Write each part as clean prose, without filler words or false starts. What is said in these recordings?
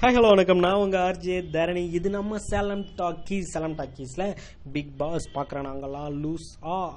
Hi hello வணக்கம். நான் உங்கள் ஆர்ஜே தரணி. இது நம்ம சேலம் டாக்கீஸில் பிக் பாஸ் பார்க்குற நாங்கள்லாம் லூஸ்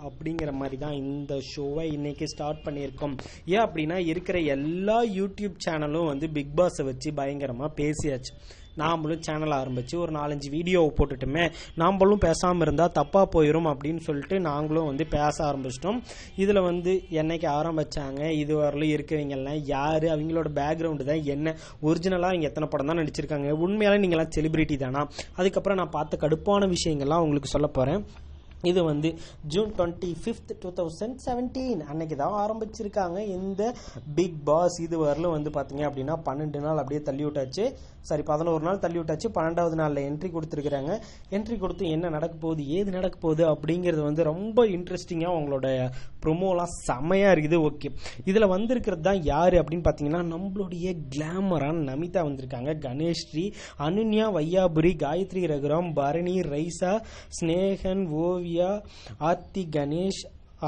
அப்படிங்கிற மாதிரி தான் இந்த ஷோவை இன்றைக்கி ஸ்டார்ட் பண்ணியிருக்கோம். ஏன் அப்படின்னா இருக்கிற எல்லா யூடியூப் சேனலும் வந்து பிக் பாஸை வச்சு பயங்கரமாக பேசியாச்சு. நாமளும் சேனல் ஆரம்பித்து ஒரு 4-5 வீடியோவை போட்டுட்டுமே நாம்ளும் பேசாமல் இருந்தால் தப்பாக போயிடும் அப்படின்னு சொல்லிட்டு நாங்களும் வந்து பேச ஆரம்பிச்சிட்டோம். இதில் வந்து என்னைக்கு ஆரம்பித்தாங்க, இது வரலும் இருக்கிறவங்கெல்லாம் யார், அவங்களோட பேக்ரவுண்டு தான் என்ன, ஒரிஜினலாக அவங்க எத்தனை படம் தான் நடிச்சிருக்காங்க, உண்மையாலே நீங்களாம் செலிபிரிட்டி தானா, அதுக்கப்புறம் நான் பார்த்த கடுப்பான விஷயங்கள்லாம் உங்களுக்கு சொல்ல போகிறேன். இது வந்து June 25, 2017 அன்னைக்கு தான் ஆரம்பிச்சிருக்காங்க இந்த பிக் பாஸ். இது வரலும் வந்து பார்த்தீங்க அப்படின்னா 12 நாள் அப்படியே தள்ளி விட்டாச்சு. 11 நாள் தள்ளி விட்டாச்சு. 12வது நாளில் என்ட்ரி கொடுத்துருக்குறாங்க. என்ட்ரி கொடுத்து என்ன நடக்க போகுது, ஏது நடக்க போகுது அப்படிங்கிறது வந்து ரொம்ப இன்ட்ரெஸ்டிங்காக உங்களோட ப்ரொமோலாம் செம்மையாக இருக்குது. ஓகே, இதில் வந்திருக்கிறது தான் யார் அப்படின்னு பார்த்தீங்கன்னா நம்மளுடைய கிளாமரான நமிதா வந்திருக்காங்க. கணேஷ்ஸ்ரீ, அனுன்யா, வையாபுரி, காயத்ரி ரகுராம், பரணி, ரைசா, ஸ்னேகன், ஓவியா, ஆர்த்தி, கணேஷ்,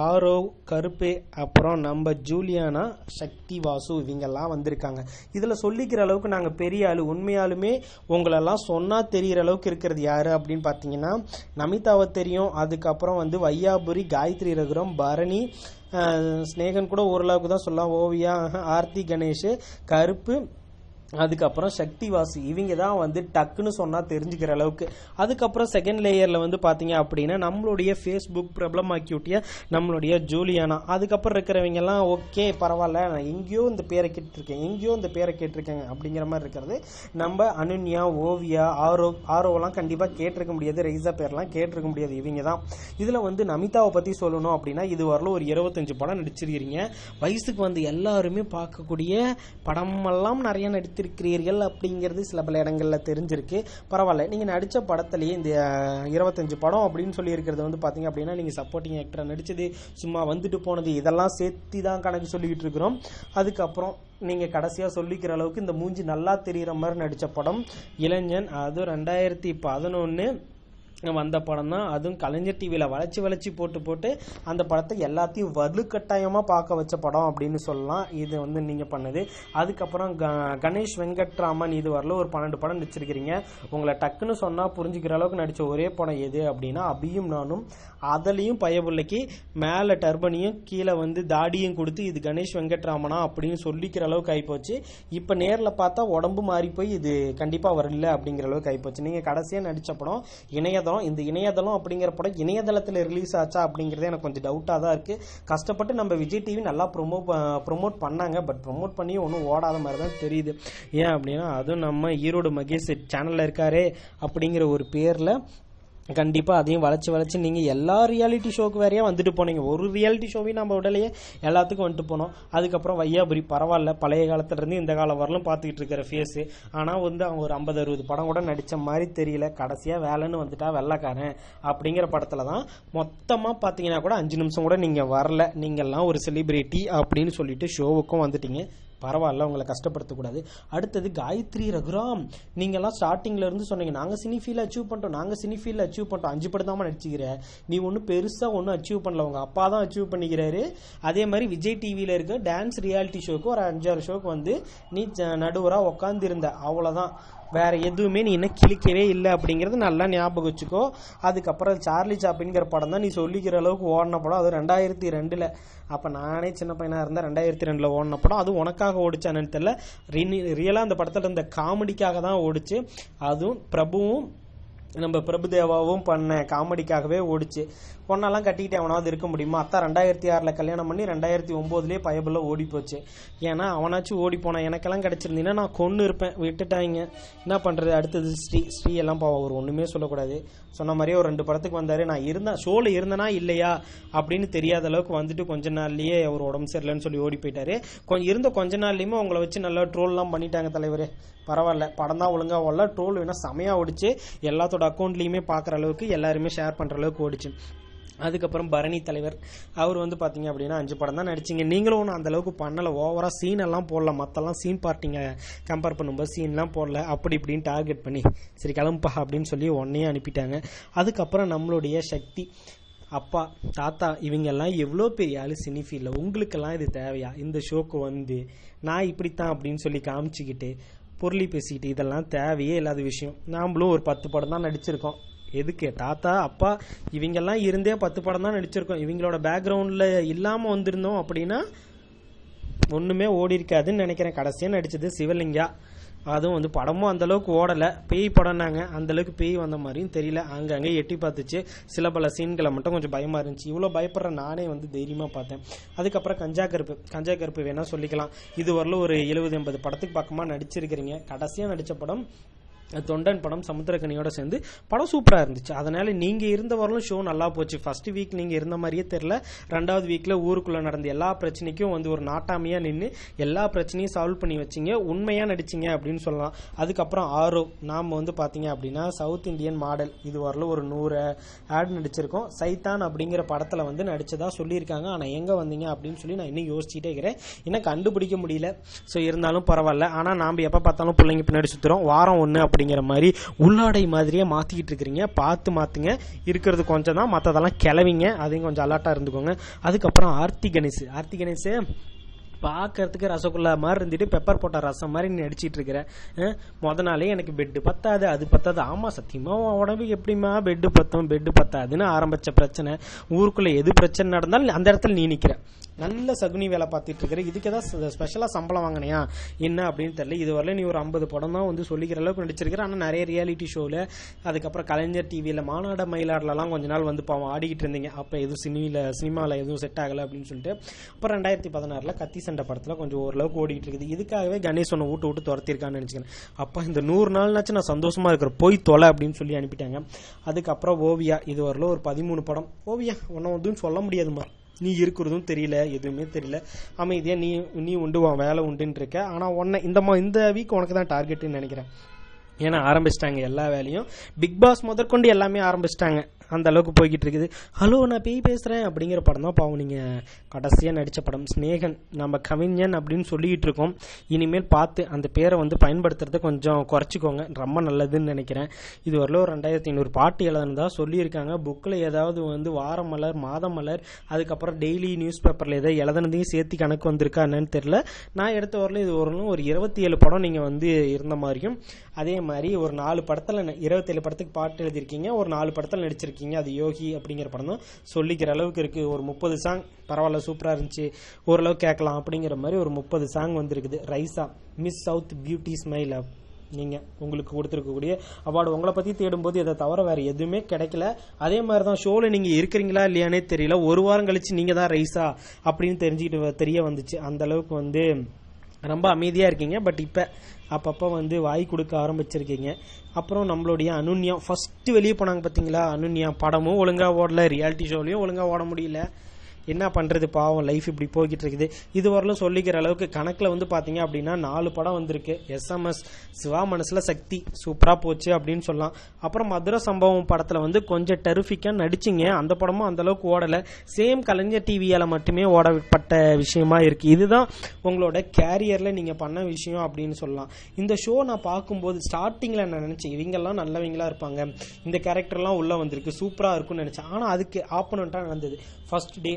ஆரோவ், கருப்பே, அப்புறம் நம்ம ஜூலியானா, சக்தி வாசு, இவங்கெல்லாம் வந்திருக்காங்க. இதில் சொல்லிக்கிற அளவுக்கு நாங்கள் பெரிய ஆள், உண்மையாலுமே உங்களெல்லாம் சொன்னால் தெரிகிற அளவுக்கு இருக்கிறது யார் அப்படின்னு பார்த்தீங்கன்னா நமிதாவை தெரியும். அதுக்கப்புறம் வந்து வையாபுரி, காயத்ரி ரகுராம், பரணி, ஸ்னேகன் கூட ஓரளவுக்கு தான் சொல்லலாம், ஓவியா, ஆர்த்தி, கணேஷ், கருப்பு, அதுக்கப்புறம் சக்தி வாசி, இவங்க தான் வந்து டக்குன்னு சொன்னால் தெரிஞ்சுக்கிற அளவுக்கு. அதுக்கப்புறம் செகண்ட் லேயரில் வந்து பார்த்தீங்க அப்படின்னா நம்மளுடைய ஃபேஸ்புக் ப்ராப்ளம் ஆக்கிவிட்டிய நம்மளுடைய ஜூலியானா. அதுக்கப்புறம் இருக்கிறவங்கெல்லாம் ஓகே பரவாயில்ல, நான் எங்கேயோ இந்த பேரை கேட்டிருக்கேங்க அப்படிங்கிற மாதிரி இருக்கிறது நம்ம அனுன்யா, ஓவியா, ஆரோவெல்லாம் கண்டிப்பாக கேட்டிருக்க முடியாது, ரைசா பேர்லாம் கேட்டிருக்க முடியாது. இவங்க தான். இதில் வந்து நமிதாவை பற்றி சொல்லணும் அப்படின்னா இது வரல ஒரு 25 படம் நடிச்சிருக்கிறீங்க. வயசுக்கு வந்து எல்லாருமே பார்க்கக்கூடிய படமெல்லாம் நிறைய இருக்கிறீர்கள் அப்படிங்கிறது சில பல இடங்களில் தெரிஞ்சிருக்கு. பரவாயில்ல, நீங்கள் நடித்த படத்துலேயே இந்த 25 படம் அப்படின்னு சொல்லி இருக்கிறது வந்து பார்த்தீங்க அப்படின்னா நீங்கள் சப்போர்ட்டிங் ஆக்டராக நடித்தது, சும்மா வந்துட்டு போனது, இதெல்லாம் சேர்த்து தான் கணக்கு சொல்லிக்கிட்டு இருக்கிறோம். அதுக்கப்புறம் நீங்கள் கடைசியாக சொல்லிக்கிற அளவுக்கு இந்த மூஞ்சி நல்லா தெரிகிற மாதிரி நடித்த படம் இளைஞன், அதுவும் 2011 வந்த படம் தான். அதுவும் கலைஞர் டிவியில் வளைச்சி போட்டு அந்த படத்தை எல்லாத்தையும் வலுக்கட்டாயமாக பார்க்க வச்ச படம் அப்படின்னு சொல்லலாம். இது வந்து நீங்கள் பண்ணது. அதுக்கப்புறம் கணேஷ் வெங்கட்ராமன், இது வரல ஒரு 12 படம் நடிச்சிருக்கிறீங்க. உங்களை டக்குன்னு சொன்னால் புரிஞ்சுக்கிற அளவுக்கு நடித்த ஒரே படம் எது அப்படின்னா அபியும் நானும். அதுலேயும் பயபுள்ளைக்கு மேலே டர்பனியும் கீழே வந்து தாடியும் கொடுத்து இது கணேஷ் வெங்கட்ராமனா அப்படின்னு சொல்லிக்கிற அளவுக்கு ஆகிப்போச்சு. இப்போ நேரில் பார்த்தா உடம்பு மாறி போய் இது கண்டிப்பாக வரல அப்படிங்கிற அளவுக்கு ஆகிப்போச்சு. நீங்கள் கடைசியாக நடித்த படம் இணையதளம். இந்த இணையதளம் அப்படிங்கிற படம் இணையதளத்தில் ரிலீஸ் ஆச்சா அப்படிங்கிறதே எனக்கு கொஞ்சம் டவுட்டாக தான் இருக்குது. கஷ்டப்பட்டு நம்ம விஜய் டிவி நல்லா ப்ரொமோட் பண்ணாங்க, பட் ப்ரொமோட் பண்ணி ஒன்றும் ஓடாத மாதிரி தான் தெரியுது. ஏன் அப்படின்னா அதுவும் நம்ம ஈரோடு மகேஷ் சேனலில் இருக்காரே அப்படிங்கிற ஒரு பேரில் கண்டிப்பாக அதையும் வளைச்சி நீங்கள் எல்லா ரியாலிட்டி ஷோக்கு வேறையா வந்துட்டு போனீங்க. ஒரு ரியாலிட்டி ஷோவையும் நம்ம உடலையே எல்லாத்துக்கும் வந்துட்டு போனோம். அதுக்கப்புறம் வையாபுரி பரவாயில்ல, பழைய காலத்துலேருந்து இந்த காலம் வரலும் பார்த்துக்கிட்டு இருக்கிற ஃபேஸு. ஆனால் வந்து அவங்க ஒரு 50-60 படம் கூட நடித்த மாதிரி தெரியல. கடைசியாக வேலைன்னு வந்துட்டா வெள்ளைக்காரன் அப்படிங்கிற படத்தில் தான் மொத்தமாக பார்த்தீங்கன்னா கூட 5 நிமிஷம் கூட நீங்கள் வரல. நீங்கள்லாம் ஒரு செலிபிரிட்டி அப்படின்னு சொல்லிட்டு ஷோவுக்கும் வந்துட்டீங்க. பரவாயில்ல, உங்களை கஷ்டப்படுத்தக்கூடாது. அடுத்தது காயத்ரி ரகுராம், நீங்கள்லாம் ஸ்டார்டிங்லேருந்து சொன்னீங்க நாங்கள் சினிஃபீல் அச்சீவ் பண்ணிட்டோம், 5 படம் தான் நடிச்சுக்கிற, நீ ஒன்றும் பெருசாக ஒன்றும் அச்சீவ் பண்ணல, உங்கள் அப்பா தான் அச்சீவ் பண்ணிக்கிறாரு. அதே மாதிரி விஜய் டிவியில் இருக்க டான்ஸ் ரியாலிட்டி ஷோக்கு ஒரு 5-6 ஷோக்கு வந்து நீ நடுவராக உட்காந்துருந்த, அவ்வளோதான். வேற எதுவுமே நீ இன்னும் கிளிக்கவே இல்லை அப்படிங்கிறது நல்லா ஞாபகம் வச்சுக்கோ. அதுக்கப்புறம் சார்லி சாப்பின்ங்கிற படம் தான் நீ சொல்லிக்கிற அளவுக்கு ஓடின படம். அது 2002. அப்போ நானே சின்ன பையனாக இருந்தேன். 2002 ஓடின படம். அது உனக்காக ஓடிச்சானு தெரியல. ரியலாக அந்த படத்தில் இருந்த காமெடிக்காக தான் ஓடிச்சு. அதுவும் பிரபுவும் நம்ம பிரபுதேவாவும் பண்ண காமெடிக்காகவே ஓடிச்சு. பொண்ணெல்லாம் கட்டிக்கிட்டு அவனாவது இருக்க முடியுமா? அத்தான் 2006 கல்யாணம் பண்ணி 2009 பயபுள்ள ஓடி போச்சு. ஏன்னா அவனாச்சும் ஓடி போனான். எனக்கெல்லாம் கிடச்சிருந்தீங்கன்னா நான் கொன்று இருப்பேன். விட்டுட்டாங்க, என்ன பண்ணுறது. அடுத்தது ஸ்ரீ எல்லாம் பாவம், அவர் ஒன்றுமே சொல்லக்கூடாது. சொன்ன மாதிரியே ஒரு 2 படத்துக்கு வந்தார். நான் ஷோவில் இருந்தேனா இல்லையா அப்படின்னு தெரியாத அளவுக்கு வந்துட்டு கொஞ்ச நாள்லேயே அவர் உடம்பு சரியில்லைன்னு சொல்லி ஓடி போயிட்டாரு. கொஞ்ச நாள்லேயுமே உங்களை வச்சு நல்லா ட்ரோல்லாம் பண்ணிட்டாங்க தலைவர். பரவாயில்ல, படம் தான் ஒழுங்காக ஓடல, ட்ரோல் வேணால் செமையாக ஓடிச்சு. எல்லாத்தோட அக்கௌண்ட்லேயுமே பார்க்குற அளவுக்கு எல்லாருமே ஷேர் பண்ணுற அளவுக்கு ஓடிச்சு. அதுக்கப்புறம் பரணி தலைவர், அவர் வந்து பார்த்தீங்க அப்படின்னா 5 படம் தான் நடிச்சிங்க. நீங்களும் ஒன்றும் அந்தளவுக்கு பண்ணலை, ஓவராக சீன் எல்லாம் போடல. மற்றெல்லாம் சீன் பார்ட்டிங்க கம்பேர் பண்ணும்போது சீன்லாம் போடல. அப்படி இப்படின்னு டார்கெட் பண்ணி சரி கிளம்பா அப்படின்னு சொல்லி ஒன்றையே அனுப்பிட்டாங்க. அதுக்கப்புறம் நம்மளுடைய சக்தி அப்பா, தாத்தா, இவங்கெல்லாம் எவ்வளோ பெரிய ஆள் சினிஃபீல்டில். உங்களுக்கெல்லாம் இது தேவையா? இந்த ஷோக்கு வந்து நான் இப்படித்தான் அப்படின்னு சொல்லி காமிச்சிக்கிட்டு பொருளி பேசிக்கிட்டு இதெல்லாம் தேவையே இல்லாத விஷயம். நாமளும் ஒரு 10 படம் தான் நடிச்சிருக்கோம். எதுக்கு தாத்தா அப்பா இவங்கெல்லாம் இருந்தே 10 படம் தான் நடிச்சிருக்கோம். இவங்களோட பேக்ரவுண்டில் இல்லாமல் வந்திருந்தோம் அப்படின்னா ஒன்றுமே ஓடி இருக்காதுன்னு நினைக்கிறேன். கடைசியாக நடித்தது சிவலிங்கா. அதுவும் வந்து படமும் அந்தளவுக்கு ஓடலை. பேய் படம்னாங்க, அந்தளவுக்கு பேய் வந்த மாதிரியும் தெரியல. அங்கங்கே எட்டி பார்த்துச்சு. சில பல சீன்களை மட்டும் கொஞ்சம் பயமாக இருந்துச்சு. இவ்வளோ பயப்படுற நானே வந்து தைரியமாக பார்த்தேன். அதுக்கப்புறம் கஞ்சா கருப்பு வேணால் சொல்லிக்கலாம். இது வரல ஒரு 70-80 படத்துக்கு பக்கமாக நடிச்சிருக்கிறீங்க. கடைசியாக நடித்த படம் தொண்டன் படம் சமுத்திரக்கனியோட சேர்ந்து படம் சூப்பராக இருந்துச்சு. அதனால நீங்கள் இருந்த வரலும் ஷோ நல்லா போச்சு. ஃபர்ஸ்ட் வீக் நீங்கள் இருந்த மாதிரியே தெரில. 2வது வீக்கில் ஊருக்குள்ளே நடந்த எல்லா பிரச்சனைக்கும் வந்து ஒரு நாட்டாமையாக நின்று எல்லா பிரச்சனையும் சால்வ் பண்ணி வச்சிங்க. உண்மையாக நடிச்சிங்க அப்படின்னு சொல்லலாம். அதுக்கப்புறம் ஆரோ நாம் வந்து பார்த்தீங்க அப்படின்னா சவுத் இந்தியன் மாடல் இது வரல ஒரு 100 ஆட் நடிச்சிருக்கோம். சைத்தான் அப்படிங்கிற படத்தில் வந்து நடிச்சதா சொல்லியிருக்காங்க. ஆனால் எங்கே வந்தீங்க அப்படின்னு சொல்லி நான் இன்னும் யோசிச்சுட்டே இருக்கிறேன். இன்னும் கண்டுபிடிக்க முடியல. ஸோ இருந்தாலும் பரவாயில்ல. ஆனால் நாம் எப்போ பார்த்தாலும் பிள்ளைங்க பின்னாடி சுற்றுறோம். வாரம் 1 அப்படிங்கிற மாதிரி உள்ளாடை மாதிரியே மாத்திக்கிட்டு இருக்கிறீங்க. பார்த்து மாத்துங்க. இருக்கிறது கொஞ்சம் தான், மற்றதெல்லாம் கிளவிங்க. அதையும் கொஞ்சம் அலர்ட்டா இருந்துக்கோங்க. அதுக்கப்புறம் ஆர்த்தி கணேஷ் பார்க்கறதுக்கு ரசகுல்லா மாதிரி இருந்துட்டு பெப்பர் போட்ட ரசம் மாதிரி நீ நடிச்சிட்டு இருக்கிற. முத நாளே எனக்கு பெட்டு பத்தாது அது பத்தாது. ஆமா சத்தியமா உடம்புக்கு எப்படிமா பெட்டு பத்தாதுன்னு ஆரம்பிச்ச பிரச்சனை. ஊருக்குள்ள எது பிரச்சனை நடந்தாலும் அந்த இடத்துல நீ நிக்கிற. நல்ல சகுனி வேலை பார்த்துட்டு இருக்கிற. இதுக்கு ஏதாவது ஸ்பெஷலா சம்பளம் வாங்கினியா என்ன அப்படின்னு தெரியல. இதுவரை நீ ஒரு 50 படம் தான் வந்து சொல்லிக்கிற அளவுக்கு நடிச்சிருக்கிற. ஆனால் நிறைய ரியாலிட்டி ஷோவில் அதுக்கப்புறம் கலைஞர் டிவியில் மாநாட மயிலாடலாம் கொஞ்ச நாள் வந்து பாவம் ஆடிக்கிட்டு இருந்தீங்க. அப்போ எதுவும் சினிமாவில் எதுவும் செட் ஆகலை அப்படின்னு சொல்லிட்டு அப்புறம் 2016 கத்தி சண்டை படத்தில் கொஞ்சம் ஓரளவுக்கு ஓடிட்டு இருக்குது. இதுக்காகவே கணேஷ் ஒன்று விட்டு துரத்திருக்கான்னு நினச்சிக்கிறேன். அப்போ இந்த 100 நாள்னாச்சும் நான் சந்தோஷமா இருக்கிற போய் தொலை அப்படின்னு சொல்லி அனுப்பிட்டாங்க. அதுக்கப்புறம் ஓவியா இது வரல ஒரு 13 படம். ஓவியா ஒன்றும் ஒன்றும் சொல்ல முடியாதுமா. நீ இருக்கிறதும் தெரியல, எதுவுமே தெரியல. அமைதியா நீ உண்டு உன் வேலை உண்டுன்னு இருக்க. ஆனால் இந்த வீக் உனக்கு தான் டார்கெட்டுன்னு நினைக்கிறேன். ஏன்னா ஆரம்பிச்சிட்டாங்க எல்லா வேலையும். பிக் பாஸ் முதற்கொண்டு எல்லாமே ஆரம்பிச்சிட்டாங்க. அந்த அளவுக்கு போய்கிட்டு இருக்குது. ஹலோ நான் பேய் பேசுகிறேன் அப்படிங்கிற படம் தான் பாவம் நீங்கள் கடைசியாக நடித்த படம். ஸ்னேகன் நம்ம கவிஞன் அப்படின்னு சொல்லிக்கிட்டு இருக்கோம். இனிமேல் பார்த்து அந்த பேரை வந்து பயன்படுத்துறதை கொஞ்சம் குறைச்சிக்கோங்க. ரொம்ப நல்லதுன்னு நினைக்கிறேன். இது வரல ஒரு 2500 பாட்டு எழுதுனதா சொல்லியிருக்காங்க. புக்கில் ஏதாவது வந்து வார மலர் மாத மலர் அதுக்கப்புறம் டெய்லி நியூஸ் பேப்பரில் ஏதாவது எழுதுனதையும் சேர்த்து கணக்கு வந்திருக்கா என்னன்னு தெரியல. நான் எடுத்த வரல இது வரலும் ஒரு 27 படம் நீங்கள் வந்து இருந்த மாதிரியும் அதே மாதிரி ஒரு 4 படத்தில் 27 படத்துக்கு பாட்டு எழுதியிருக்கீங்க. ஒரு 4 படத்தில் நடிச்சிருக்கீங்க. அது யோகி அப்படிங்கிற படம் தான் சொல்லிக்கிற அளவுக்கு இருக்கு. ஒரு 30 சாங் பரவாயில்ல சூப்பரா இருந்துச்சு, ஓரளவு கேட்கலாம் அப்படிங்கிற மாதிரி ஒரு 30 சாங் வந்திருக்குது. Raiza miss south beauty smile நீங்க உங்களுக்கு கொடுத்துருக்கக்கூடிய அவார்டு. உங்களை பத்தி தேடும்போது இதை தவிர வேற எதுவுமே கிடைக்கல. அதே மாதிரி தான் ஷோல நீங்க இருக்கிறீங்களா இல்லையானே தெரியல. ஒரு வாரம் கழிச்சு நீங்க தான் ரைசா அப்படின்னு தெரிய வந்துச்சு. அந்த அளவுக்கு வந்து ரொம்ப அமைதியாக இருக்கீங்க. பட் இப்போ அப்பப்போ வந்து வாய் கொடுக்க ஆரம்பிச்சிருக்கீங்க. அப்புறம் நம்மளுடைய அனுன்யா ஃபர்ஸ்ட் வெளியே போனாங்க பார்த்தீங்களா. அனுன்யா படமும் ஒழுங்காக ஓடல, ரியாலிட்டி ஷோலையும் ஒழுங்காக ஓட முடியல. என்ன பண்ணுறது பாவம், லைஃப் இப்படி போய்கிட்டு இருக்குது. இது வரலும் சொல்லிக்கிற அளவுக்கு கணக்கில் வந்து பார்த்தீங்க அப்படின்னா 4 படம் வந்திருக்கு. SMS சிவா மனசில் சக்தி சூப்பராக போச்சு அப்படின்னு சொல்லலாம். அப்புறம் மதுரை சம்பவம் படத்தில் வந்து கொஞ்சம் டெரிஃபிக்காக நடிச்சிங்க. அந்த படமும் அந்தளவுக்கு ஓடலை. சேம் கலைஞர் டிவியால் மட்டுமே ஓடப்பட்ட விஷயமா இருக்குது. இதுதான் உங்களோட கேரியரில் நீங்கள் பண்ண விஷயம் அப்படின்னு சொல்லலாம். இந்த ஷோ நான் பார்க்கும்போது ஸ்டார்டிங்கில் நான் நினச்சேன் இவங்கெல்லாம் நல்லவங்களா இருப்பாங்க, இந்த கேரக்டர்லாம் உள்ளே வந்திருக்கு சூப்பராக இருக்கும்னு நினச்சேன். ஆனால் அதுக்கு ஆப்போனண்ட்டாக நடந்தது. ஃபர்ஸ்ட் டே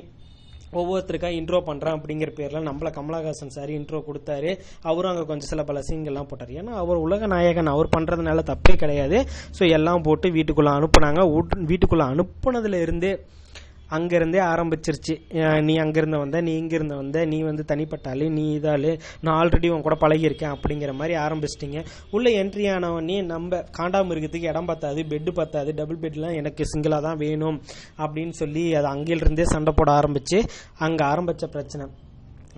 ஒவ்வொருத்தருக்கா இன்ட்ரோ பண்ணுறேன் அப்படிங்கிற பேரில் நம்மள கமலஹாசன் சார் இன்ட்ரோ கொடுத்தாரு. அவரும் அங்கே கொஞ்சம் சில பல சீன்கள்லாம் போட்டார். ஏன்னா அவர் உலக நாயகன், அவர் பண்ணுறதுனால தப்பே கிடையாது. ஸோ எல்லாம் போட்டு வீட்டுக்குள்ளே அனுப்புனாங்க. வீட்டுக்குள்ளே அனுப்புனதுல இருந்தே அங்கேருந்தே ஆரம்பிச்சிருச்சு. நீ அங்கேருந்து வந்த, நீ இங்கிருந்து வந்த, நீ வந்து தனிப்பட்டாலே, நீ இதாலே, நான் ஆல்ரெடி உன் கூட பழகியிருக்கேன் அப்படிங்கிற மாதிரி ஆரம்பிச்சிட்டிங்க. உள்ளே என்ட்ரி ஆனவொடனே நம்ம காண்டாமிருகத்துக்கு இடம் பத்தாது, பெட்டு பத்தாது, டபுள் பெட்லாம் எனக்கு சிங்கிளாக தான் வேணும் அப்படின்னு சொல்லி அது அங்கிலிருந்தே சண்டை போட ஆரம்பிச்சு அங்கே ஆரம்பித்த பிரச்சனை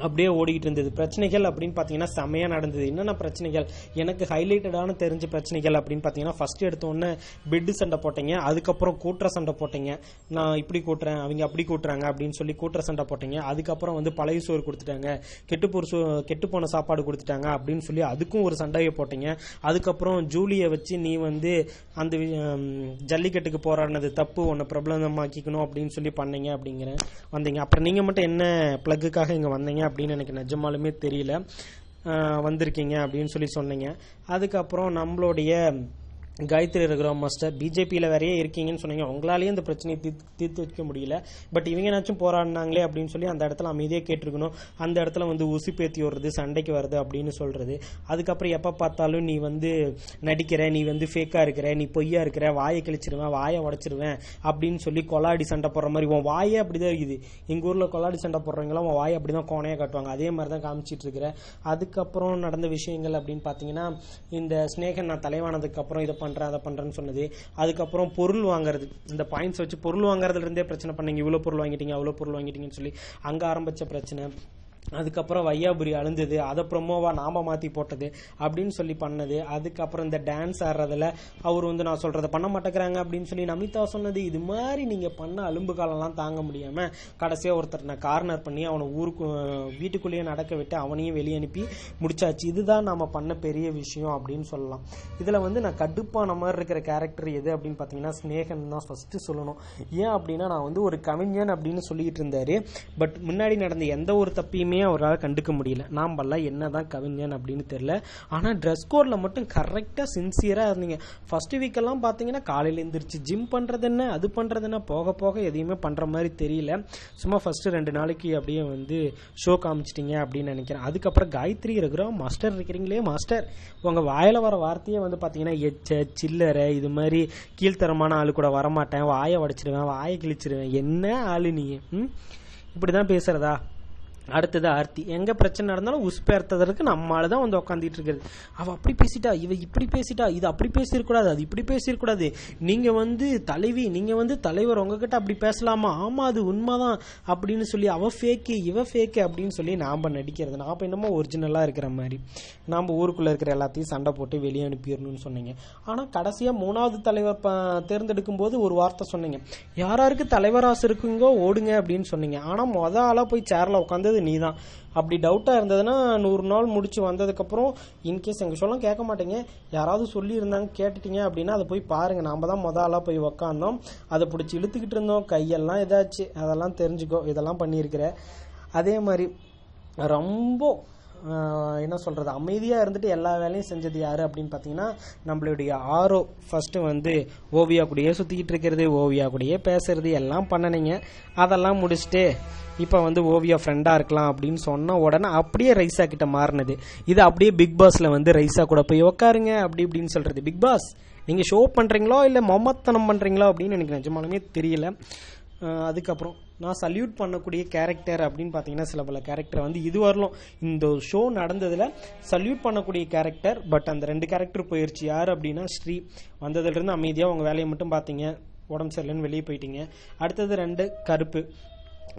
அப்படியே ஓடிக்கிட்டு இருந்தது. பிரச்சனைகள் அப்படின்னு பார்த்தீங்கன்னா செம்மையாக நடந்தது. என்னென்ன பிரச்சனைகள் எனக்கு ஹைலைட்டடான தெரிஞ்ச பிரச்சனைகள் அப்படின்னு பார்த்தீங்கன்னா ஃபர்ஸ்ட் எடுத்தோடனே பெட்டு சண்டை போட்டீங்க. அதுக்கப்புறம் கூட்டுற சண்டை போட்டீங்க. நான் இப்படி கூட்டுறேன், அவங்க அப்படி கூட்டுறாங்க அப்படின்னு சொல்லி கூட்டுற சண்டை போட்டீங்க. அதுக்கப்புறம் வந்து பழைய சோறு கொடுத்துட்டாங்க, கெட்டுப்போன சாப்பாடு கொடுத்துட்டாங்க அப்படின்னு சொல்லி அதுக்கும் ஒரு சண்டையை போட்டீங்க. அதுக்கப்புறம் ஜூலியை வச்சு நீ வந்து அந்த ஜல்லிக்கட்டுக்கு போராடினது தப்பு, ஒன்று பிரபலமாக்கிக்கணும் அப்படின்னு சொல்லி பண்ணீங்க அப்படிங்கிற வந்தீங்க. அப்புறம் நீங்கள் மட்டும் என்ன பிளக்குக்காக இங்கே வந்தீங்க அப்படின்னு எனக்கு நிஜமாலுமே தெரியல. வந்திருக்கீங்க அப்படின்னு சொல்லி சொன்னீங்க. அதுக்கப்புறம் நம்மளுடைய காயத்ரி ரகுராம் மாஸ்டர் பிஜேபியில் வேறையே இருக்கீங்கன்னு சொன்னீங்க, உங்களாலேயே இந்த பிரச்சனையை தீர்த்து வைக்க முடியல, பட் இவங்க ஏதாச்சும் போராடினாங்களே அப்படின்னு சொல்லி அந்த இடத்துல அமைதியாக கேட்டிருக்கணும். அந்த இடத்துல வந்து உசுப்பேத்தி வருது, சண்டைக்கு வருது அப்படின்னு சொல்றது. அதுக்கப்புறம் எப்போ பார்த்தாலும் நீ வந்து நடிக்கிற, நீ வந்து ஃபேக்காக இருக்கிற, நீ பொய்யா இருக்கிற, வாயை கிழிச்சிருவேன், வாயை உடச்சிருவேன் அப்படின்னு சொல்லி கொலாடி சண்டை போடுற மாதிரி உன் வாயே அப்படிதான் இருக்குது. எங்கள் ஊரில் கொலாடி சண்டை போடுறவங்களாம் உன் வாயை அப்படிதான் கோணையாக காட்டுவாங்க, அதே மாதிரி தான் காமிச்சிட்டு இருக்கிற. அதுக்கப்புறம் நடந்த விஷயங்கள் அப்படின்னு பார்த்தீங்கன்னா, இந்த ஸ்னேகன் நான் தலைவானதுக்கு அப்புறம் இதை அதை பண்றேன்னு சொன்னது. அதுக்கப்புறம் பொருள் வாங்குறது, இந்த பாயிண்ட்ஸ் வச்சு பொருள் வாங்குறதுல இருந்தே பிரச்சனை பண்ணீங்க, இவ்வளவு பொருள் வாங்கிட்டீங்க அவ்வளவு பொருள் வாங்கிட்டீங்கன்னு சொல்லி அங்க ஆரம்பிச்ச பிரச்சனை. அதுக்கப்புறம் வையாபுரி அழுந்தது, அதை ப்ரொமோவா நாம மாத்தி போட்டது அப்படின்னு சொல்லி பண்ணது. அதுக்கப்புறம் இந்த டான்ஸ் ஆடுறதுல அவர் வந்து நான் சொல்றதை பண்ண மாட்டேங்கிறாங்க அப்படின்னு சொல்லி நமிதா சொன்னது. இது மாதிரி நீங்க பண்ண அலும்பு காலம்லாம் தாங்க முடியாம கடைசியா ஒருத்தர் நான் கார்னர் பண்ணி அவனை வீட்டுக்குள்ளேயே நடக்க விட்டு அவனையும் வெளியே அனுப்பி முடிச்சாச்சு. இதுதான் நாம பண்ண பெரிய விஷயம் அப்படின்னு சொல்லலாம். இதுல வந்து நான் கடுப்பான மாதிரி இருக்கிற கேரக்டர் எது அப்படின்னு பாத்தீங்கன்னா ஸ்னேகன் தான் ஃபர்ஸ்ட் சொல்லணும். ஏன் அப்படின்னா நான் வந்து ஒரு கவிஞன் அப்படின்னு சொல்லிட்டு இருந்தாரு, பட் முன்னாடி நடந்த எந்த ஒரு தப்பையுமே அவரால் கண்டுக்க முடியல. நாமெல்லாம் என்னதான் கவிஞன் அப்படின்னு தெரியல, ஆனா ட்ரெஸ் கோட்ல மட்டும் கரெக்டா சின்சியரா இருந்தீங்க. ஃபர்ஸ்ட் வீக் எல்லாம் பாத்தீங்கன்னா காலையில எந்திரிச்சு ஜிம் பண்றது என்ன அது பண்றது என்ன, போக போக எதையுமே பண்ற மாதிரி தெரியல. சும்மா ஃபர்ஸ்ட் 2 நாளைக்கு அப்படியே வந்து ஷோ காமிச்சிட்டீங்க அப்படின்னு நினைக்கிறேன். அதுக்கப்புறம் காயத்ரி ரகுராம் மாஸ்டர் இருக்கிறீங்களே மாஸ்டர், உங்க வாயில வர வார்த்தையே வந்து பாத்தீங்கன்னா எச்ச சில்லறை, இது மாதிரி கீழ்த்தரமான ஆளு கூட வரமாட்டேன், வாயை உடைச்சிடுவேன், வாயை கிழிச்சிடுவேன், என்ன ஆளு நீ இப்படிதான் பேசுறதா? அடுத்தது ஆர்த்தி, எங்க பிரச்சனை நடந்தாலும் உசுப்பேர்த்ததற்கு நம்மளால தான் வந்து உட்காந்துட்டு இருக்கிறது. அவ அப்படி பேசிட்டா, இவ இப்படி பேசிட்டா, இது அப்படி பேசிருக்கூடாது, அது இப்படி பேசிருக்கூடாது, நீங்க வந்து தலைவி, நீங்க வந்து தலைவர், உங்ககிட்ட அப்படி பேசலாமா, ஆமா அது உண்மைதான் அப்படின்னு சொல்லி அவ ஃபேக்கு இவ ஃபேக்கு அப்படின்னு சொல்லி நாம நடிக்கிறது. நாம என்னமோ ஒரிஜினலா இருக்கிற மாதிரி நாம ஊருக்குள்ள இருக்கிற எல்லாத்தையும் சண்டை போட்டு வெளியே அனுப்பிடணும்னு சொன்னீங்க. ஆனா கடைசியா 3வது தலைவர் தேர்ந்தெடுக்கும் போது ஒரு வார்த்தை சொன்னீங்க, யாராருக்கு தலைவராசு இருக்குங்கோ ஓடுங்க அப்படின்னு சொன்னீங்க. ஆனா ஆளா போய் சேர்ல உட்காந்து நீதான். அப்படி டவுட்டா இருந்ததுன்னா 100 நாள் முடிச்சு வந்ததுக்கு அப்புறம் இன்கேஸ் எங்க சொல்ல கேட்க மாட்டீங்க, யாராவது சொல்லி இருந்தாங்க கேட்டுட்டீங்க அப்படின்னா அதை போய் பாருங்க. நாம தான் ஆளா போய் உக்காந்தோம், அதை பிடிச்சி இழுத்துக்கிட்டு இருந்தோம், கையெல்லாம் ஏதாச்சு அதெல்லாம் தெரிஞ்சுக்கோ, இதெல்லாம் பண்ணியிருக்கிற. அதே மாதிரி ரொம்ப என்ன சொல்றது, அமைதியா இருந்துட்டு எல்லா வேலையும் செஞ்சது யாரு அப்படின்னு பாத்தீங்கன்னா நம்மளுடைய ஆரோ. ஃபர்ஸ்ட் வந்து ஓவியா கூடயே சுத்திக்கிட்டு இருக்கிறது, ஓவியா கூடயே பேசுறது எல்லாம் பண்ணனீங்க. அதெல்லாம் முடிச்சுட்டு இப்ப வந்து ஓவியா ஃப்ரெண்டா இருக்கலாம் அப்படின்னு சொன்ன உடனே அப்படியே ரைசா கிட்ட மாறினது. இது அப்படியே பிக் பாஸ்ல வந்து ரைசா கூட போய் உக்காருங்க அப்படி இப்படின்னு சொல்றது. பிக் பாஸ் நீங்க ஷோ பண்றீங்களோ இல்ல மொம்மத்தனம் பண்றீங்களோ அப்படின்னு எனக்கு நிஜமாலுமே தெரியல. அதுக்கப்புறம் நான் சல்யூட் பண்ணக்கூடிய கேரக்டர் அப்படின்னு பார்த்தீங்கன்னா சில பல கேரக்டர் வந்து இது வரலும் இந்த ஷோ நடந்ததில் சல்யூட் பண்ணக்கூடிய கேரக்டர், பட் அந்த 2 கேரக்டர் போயிடுச்சு. யார் அப்படின்னா ஸ்ரீ, வந்ததுலேருந்து அமைதியாக உங்கள் வேலையை மட்டும் பார்த்தீங்க, உடம்பு சரியில்லைன்னு வெளியே போயிட்டீங்க. அடுத்தது 2 கருப்பு.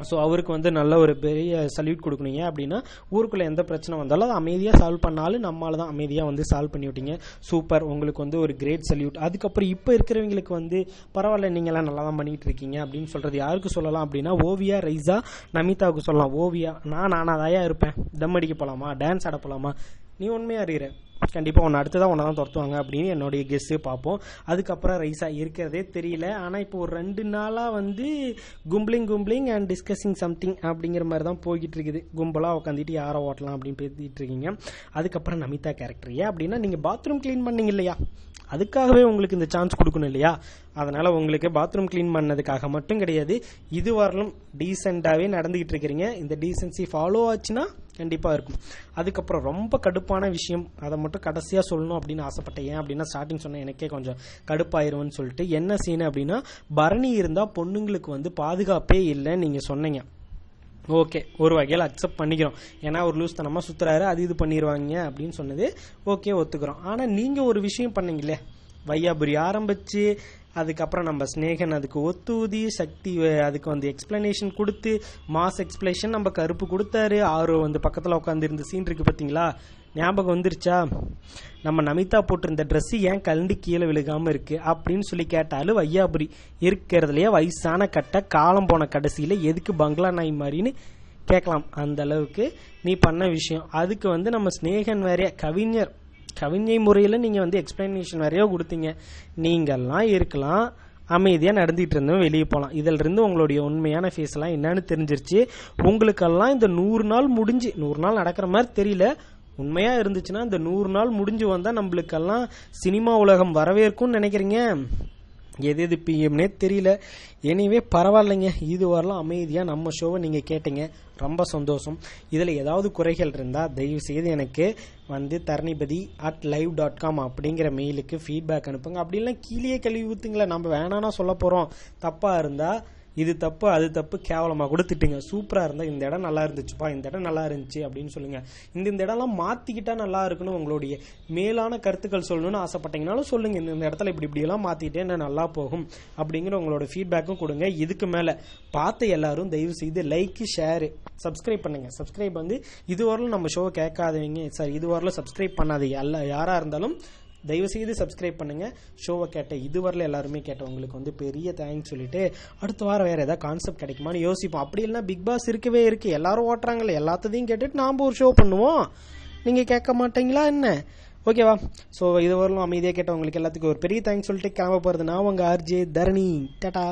ஸோ அவருக்கு வந்து நல்ல ஒரு பெரிய சல்யூட் கொடுக்கணுங்க. அப்படின்னா ஊருக்குள்ளே எந்த பிரச்சனை வந்தாலும் அதை அமைதியாக சால்வ் பண்ணாலும் நம்மளால தான் அமைதியாக வந்து சால்வ் பண்ணி விட்டீங்க. சூப்பர், உங்களுக்கு வந்து ஒரு கிரேட் சல்யூட். அதுக்கப்புறம் இப்போ இருக்கிறவங்களுக்கு வந்து பரவாயில்ல, நீங்களாம் நல்லா தான் பண்ணிட்டு இருக்கீங்க அப்படின்னு சொல்றது யாருக்கு சொல்லலாம் அப்படின்னா ஓவியா, ரைசா, நமிதாவுக்கு சொல்லலாம். ஓவியா, நானாதாயா இருப்பேன், தம் அடிக்க போகலாமா, டான்ஸ் ஆட போகலாமா, நீ உண்மையாக அறிகிற, கண்டிப்பாக ஒன்று அடுத்ததான் ஒன்று தான் துரத்துவாங்க அப்படின்னு என்னுடைய கெஸ்ஸு பார்ப்போம். அதுக்கப்புறம் ரைஸா இருக்கிறதே தெரியல. ஆனால் இப்போ ஒரு 2 நாளாக வந்து கும்பிளிங் அண்ட் டிஸ்கஸிங் சம்திங் அப்படிங்கிற மாதிரி தான் போய்கிட்டு இருக்குது. கும்பலாக உட்காந்துட்டு யாரை ஓட்டலாம் அப்படின்னு பேசிட்டு இருக்கீங்க. அதுக்கப்புறம் நமிதா கேரக்டர் ஏன் அப்படின்னா நீங்கள் பாத்ரூம் கிளீன் பண்ணீங்க இல்லையா, அதுக்காகவே உங்களுக்கு இந்த சான்ஸ் கொடுக்கணும் இல்லையா. அதனால உங்களுக்கு பாத்ரூம் கிளீன் பண்ணதுக்காக மட்டும் கிடையாது, இது வரலும் டீசெண்டாகவே நடந்துகிட்டு இருக்கிறீங்க. இந்த டீசென்சி ஃபாலோ ஆச்சுன்னா கண்டிப்பாக இருக்கும். அதுக்கப்புறம் ரொம்ப கடுப்பான விஷயம், அதை மட்டும் கடைசியாக சொல்லணும் அப்படின்னு ஆசைப்பட்டேன். ஏன் அப்படின்னா ஸ்டார்டிங் சொன்ன எனக்கே கொஞ்சம் கடுப்பாயிரும்னு சொல்லிட்டு. என்ன சீன் அப்படின்னா பரணி இருந்தால் பொண்ணுங்களுக்கு வந்து பாதுகாப்பே இல்லைன்னு நீங்கள் சொன்னீங்க. ஓகே, ஒரு வகையில் அக்செப்ட் பண்ணிக்கிறோம், ஏன்னா ஒரு லூஸ் தனமாக சுற்றுறாரு, அது இது பண்ணிடுவாங்க அப்படின்னு சொன்னது ஓகே ஒத்துக்கிறோம். ஆனால் நீங்கள் ஒரு விஷயம் பண்ணீங்களே, வையாபுரி ஆரம்பிச்சு அதுக்கப்புறம் நம்ம ஸ்னேகன் அதுக்கு ஒத்துதி, சக்தி அதுக்கு வந்து எக்ஸ்பிளனேஷன் கொடுத்து மாஸ் எக்ஸ்பிளேஷன் நம்ம கருப்பு கொடுத்தாரு, ஆரோ வந்து பக்கத்தில் உட்காந்து இருந்த சீன் இருக்கு பார்த்தீங்களா, ஞாபகம் வந்துருச்சா? நம்ம நமிதா போட்டிருந்த ட்ரெஸ் ஏன் கலண்டு கீழே விழுகாம இருக்கு அப்படின்னு சொல்லி கேட்டாலும் வையாபுரி இருக்கிறதுலயே வயசான கட்ட காலம் போன கடைசியில எதுக்கு பங்களா நாய் மாதிரின்னு கேட்கலாம். அந்த அளவுக்கு நீ பண்ண விஷயம். அதுக்கு வந்து நம்ம ஸ்னேகன் வேறைய கவிஞை முறையில் நீங்கள் வந்து எக்ஸ்பிளனேஷன் வேறையோ கொடுத்தீங்க. நீங்கள்லாம் இருக்கலாம் அமைதியாக நடந்துகிட்டு இருந்தோம், வெளியே போகலாம். இதில் இருந்து உங்களுடைய உண்மையான ஃபேஸ்லாம் என்னன்னு தெரிஞ்சிருச்சு. உங்களுக்கெல்லாம் இந்த 100 நாள் முடிஞ்சு 100 நாள் நடக்கிற மாதிரி தெரியல, உண்மையாக இருந்துச்சுன்னா இந்த 100 நாள் முடிஞ்சு வந்தால் நம்மளுக்கெல்லாம் சினிமா உலகம் வரவேற்கும்னு நினைக்கிறீங்க. எது பிஎம்னே தெரியல. எனிவே பரவாயில்லைங்க, இது வரலாம் அமைதியாக நம்ம ஷோவை நீங்கள் கேட்டீங்க, ரொம்ப சந்தோஷம். இதில் ஏதாவது குறைகள் இருந்தால் தயவு செய்து எனக்கு தரணிபதி@live.com அப்படிங்கிற மெயிலுக்கு ஃபீட்பேக் அனுப்புங்க. அப்படின்லாம் கீழே கழுவி ஊற்றுங்களேன், நம்ம வேணான்னா சொல்ல போகிறோம். தப்பாக இருந்தால் இது தப்பு அது தப்பு கேவலமாக கூட திட்டுங்க. சூப்பராக இருந்தால் இந்த இடம் நல்லா இருந்துச்சுப்பா, இந்த இடம் நல்லா இருந்துச்சு அப்படின்னு சொல்லுங்கள். இந்த இடம்லாம் மாற்றிக்கிட்டா நல்லா இருக்குன்னு உங்களுடைய மேலான கருத்துக்கள் சொல்லணும்னு ஆசைப்பட்டீங்கனாலும் சொல்லுங்கள். இந்த இடத்துல இப்படியெல்லாம் மாற்றிட்டே என்ன நல்லா போகும் அப்படிங்கிற உங்களோட ஃபீட்பேக்கும் கொடுங்க. இதுக்கு மேலே பார்த்து எல்லாரும் தயவு செய்து லைக், ஷேரு, சப்ஸ்கிரைப் பண்ணுங்கள். சப்ஸ்கிரைப் இதுவரையிலும் நம்ம ஷோ கேட்காதவங்க, சார் இதுவரையிலும் சப்ஸ்கிரைப் பண்ணாதீங்க, யாராக இருந்தாலும் தயவு செய்து சப்ஸ்கிரைப் பண்ணுங்க. ஷோவை கேட்ட இதுவரையில் எல்லாருமே கேட்டவங்களுக்கு பெரிய தேங்க்ஸ் சொல்லிட்டு அடுத்த வாரம் வேற ஏதாவது கான்செப்ட் கிடைக்குமான்னு யோசிப்போம். அப்படி இல்லைன்னா பிக் பாஸ் இருக்கவே இருக்கு, எல்லாரும் ஓட்டுறாங்களே, எல்லாத்தையும் கேட்டுட்டு நாம் ஒரு ஷோ பண்ணுவோம். நீங்கள் கேட்க மாட்டீங்களா என்ன? ஓகேவா? ஸோ இதுவரையிலும் அமைதியாக கேட்டவங்களுக்கு எல்லாத்துக்கும் ஒரு பெரிய தேங்க்ஸ் சொல்லிட்டு கிளம்ப போகிறது நான் உங்கள் ஆர்ஜே தரணி. டாடா.